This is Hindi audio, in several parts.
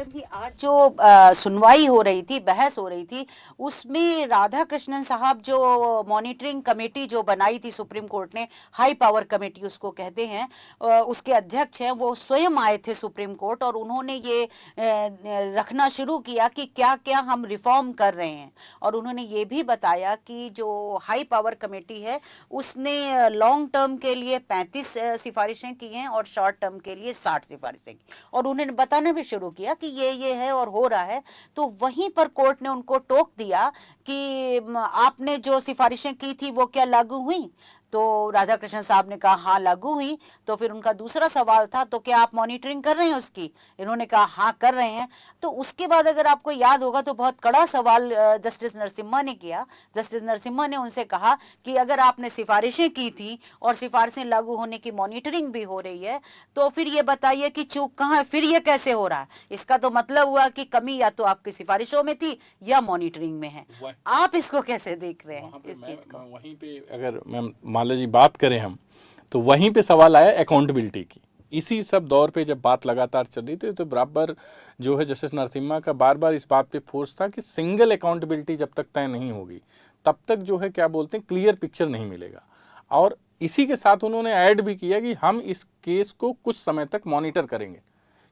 सत्यम जी, आज जो सुनवाई हो रही थी, बहस हो रही थी, उसमें राधा कृष्णन साहब जो मॉनिटरिंग कमेटी जो बनाई थी सुप्रीम कोर्ट ने, हाई पावर कमेटी उसको कहते हैं, उसके अध्यक्ष हैं, वो स्वयं आए थे सुप्रीम कोर्ट और उन्होंने ये रखना शुरू किया कि क्या क्या हम रिफॉर्म कर रहे हैं। और उन्होंने ये भी बताया कि जो हाई पावर कमेटी है उसने लॉन्ग टर्म के लिए 35 सिफारिशें की हैं और शॉर्ट टर्म के लिए 60 सिफारिशें की, और उन्होंने बताना भी शुरू किया कि ये है और हो रहा है। तो वहीं पर कोर्ट ने उनको टोक दिया कि आपने जो सिफारिशें की थी वो क्या लागू हुई? तो राधा कृष्ण साहब ने कहा हाँ लागू हुई। तो फिर उनका दूसरा सवाल था तो क्या आप मॉनिटरिंग कर रहे हैं उसकी? इन्होंने कहा हाँ कर रहे हैं। तो उसके बाद अगर आपको याद होगा तो बहुत कड़ा सवाल जस्टिस नरसिम्हा ने किया। जस्टिस नरसिम्हा ने उनसे कहा कि अगर आपने सिफारिशें की थी और सिफारिशें लागू होने की मॉनिटरिंग भी हो रही है तो फिर ये बताइए कि चूक कहाँ है, फिर ये कैसे हो रहा है? इसका तो मतलब हुआ कि कमी या तो आपकी सिफारिशों में थी या मॉनिटरिंग में है। आप इसको कैसे देख रहे हैं इस चीज को? वहीं पे अगर मैम माला जी बात करें हम, तो वहीं पे सवाल आया अकाउंटेबिलिटी की। इसी सब दौर पे जब बात लगातार चल रही थी तो बराबर जो है जस्टिस नरसिम्हा का बार बार इस बात पे फोर्स था कि सिंगल अकाउंटेबिलिटी जब तक तय नहीं होगी तब तक जो है क्या बोलते हैं क्लियर पिक्चर नहीं मिलेगा। और इसी के साथ उन्होंने ऐड भी किया कि हम इस केस को कुछ समय तक मॉनिटर करेंगे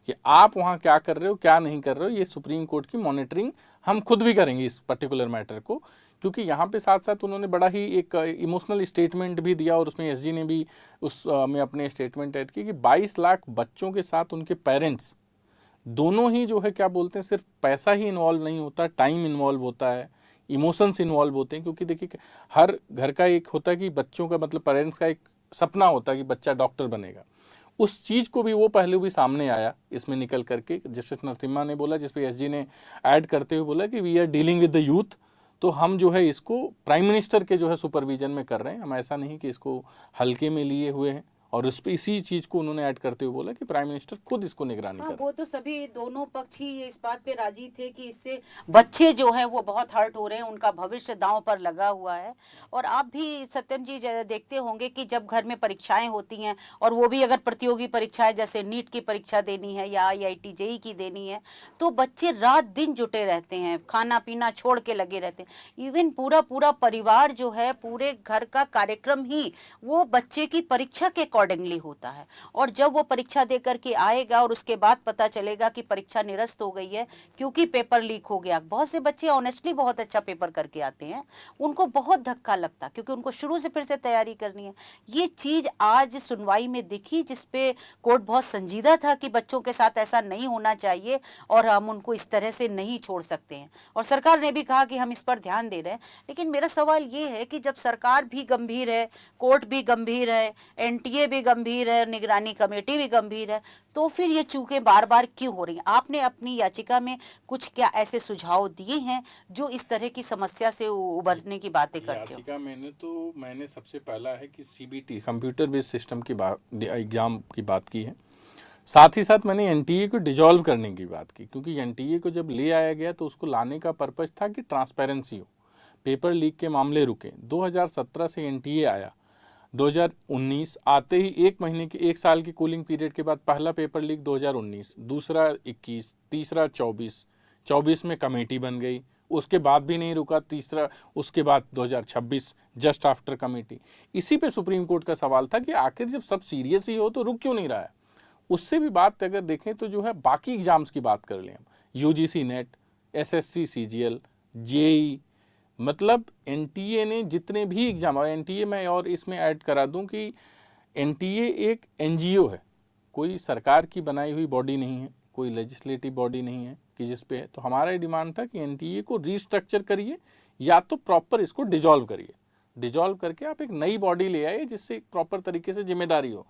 कि आप वहाँ क्या कर रहे हो क्या नहीं कर रहे हो। ये सुप्रीम कोर्ट की मॉनिटरिंग हम खुद भी करेंगे इस पर्टिकुलर मैटर को, क्योंकि यहाँ पे साथ साथ उन्होंने बड़ा ही एक इमोशनल स्टेटमेंट भी दिया और उसमें एसजी ने भी उस में अपने स्टेटमेंट ऐड की कि 22 लाख बच्चों के साथ उनके पेरेंट्स दोनों ही जो है क्या बोलते हैं सिर्फ पैसा ही इन्वॉल्व नहीं होता, टाइम इन्वॉल्व होता है, इमोशंस इन्वॉल्व होते हैं। क्योंकि देखिए हर घर का एक होता है कि बच्चों का मतलब पेरेंट्स का एक सपना होता है कि बच्चा डॉक्टर बनेगा। उस चीज़ को भी वो पहलू भी सामने आया इसमें निकल करके। जस्टिस नरसिम्हा ने बोला, जिसपे एसजी ने ऐड करते हुए बोला कि we are dealing with the youth, तो हम जो है इसको प्राइम मिनिस्टर के जो है सुपरविजन में कर रहे हैं, हम ऐसा नहीं कि इसको हल्के में लिए हुए हैं। और उस पर इसी चीज़ को उन्होंने ऐड करते हुए बोला कि प्राइम मिनिस्टर खुद इसको निगरानी कर रहे हैं। वो तो सभी दोनों पक्ष ही इस बात पे राजी थे कि इससे बच्चे जो हैं वो बहुत हर्ट हो रहे हैं, उनका भविष्य दांव पर लगा हुआ है। और आप भी सत्यम जी देखते होंगे कि जब घर में परीक्षाएं होती हैं और वो भी अगर प्रतियोगी परीक्षाएं जैसे नीट की परीक्षा देनी है या आईआईटी जेई की देनी है तो बच्चे रात दिन जुटे रहते हैं, खाना पीना छोड़ के लगे रहते हैं। इवन पूरा पूरा परिवार जो है, पूरे घर का कार्यक्रम ही वो बच्चे की परीक्षा के अकॉर्डिंगली होता है। और जब वो परीक्षा दे करके आएगा और उसके बाद पता चलेगा कि परीक्षा निरस्त हो गई है क्योंकि पेपर लीक हो गया। बहुत से बच्चे ऑनेस्टली बहुत अच्छा पेपर करके आते हैं, उनको बहुत धक्का लगता क्योंकि उनको शुरू से फिर से तैयारी करनी है। ये चीज आज सुनवाई में दिखी जिसपे कोर्ट बहुत संजीदा था कि बच्चों के साथ ऐसा नहीं होना चाहिए और हम उनको इस तरह से नहीं छोड़ सकते हैं। और सरकार ने भी कहा कि हम इस पर ध्यान दे रहे हैं। लेकिन मेरा सवाल ये है कि जब सरकार भी गंभीर है, कोर्ट भी गंभीर है, एनटीए भी गंभीर है, निगरानी कमेटी भी गंभीर है, तो फिर ये चूकें बार बार क्यों हो रही हैं? आपने अपनी याचिका में कुछ क्या ऐसे सुझाव दिए हैं जो इस तरह की समस्या से उबरने की बातें करते हो? याचिका मैंने सबसे पहला है कि सीबीटी कंप्यूटर बेस्ड सिस्टम की बात, एग्जाम की बात की है। साथ ही साथ मैंने एनटीए को डिजॉल्व करने की बात की, क्योंकि एनटीए को जब ले आया गया तो उसको लाने का पर्पज था कि ट्रांसपेरेंसी हो, पेपर लीक के मामले रुके। 2017 से एनटीए आया, 2019 आते ही एक साल की कूलिंग पीरियड के बाद पहला पेपर लीक 2019, दूसरा 21, तीसरा 24 में कमेटी बन गई, उसके बाद भी नहीं रुका तीसरा, उसके बाद 2026 जस्ट आफ्टर कमेटी। इसी पे सुप्रीम कोर्ट का सवाल था कि आखिर जब सब सीरियस ही हो तो रुक क्यों नहीं रहा है। उससे भी बात अगर देखें तो जो है बाकी एग्जाम्स की बात कर लें हम, UGC NET, SSC CGL, JE, मतलब एनटीए ने जितने भी एग्जाम, और एनटीए में और इसमें ऐड करा दूं कि एनटीए एक एनजीओ है, कोई सरकार की बनाई हुई बॉडी नहीं है, कोई लेजिस्लेटिव बॉडी नहीं है कि जिस पे है। तो हमारा डिमांड था कि एनटीए को रीस्ट्रक्चर करिए या तो प्रॉपर इसको डिजॉल्व करिए, डिजॉल्व करके आप एक नई बॉडी ले आइए जिससे प्रॉपर तरीके से जिम्मेदारी हो।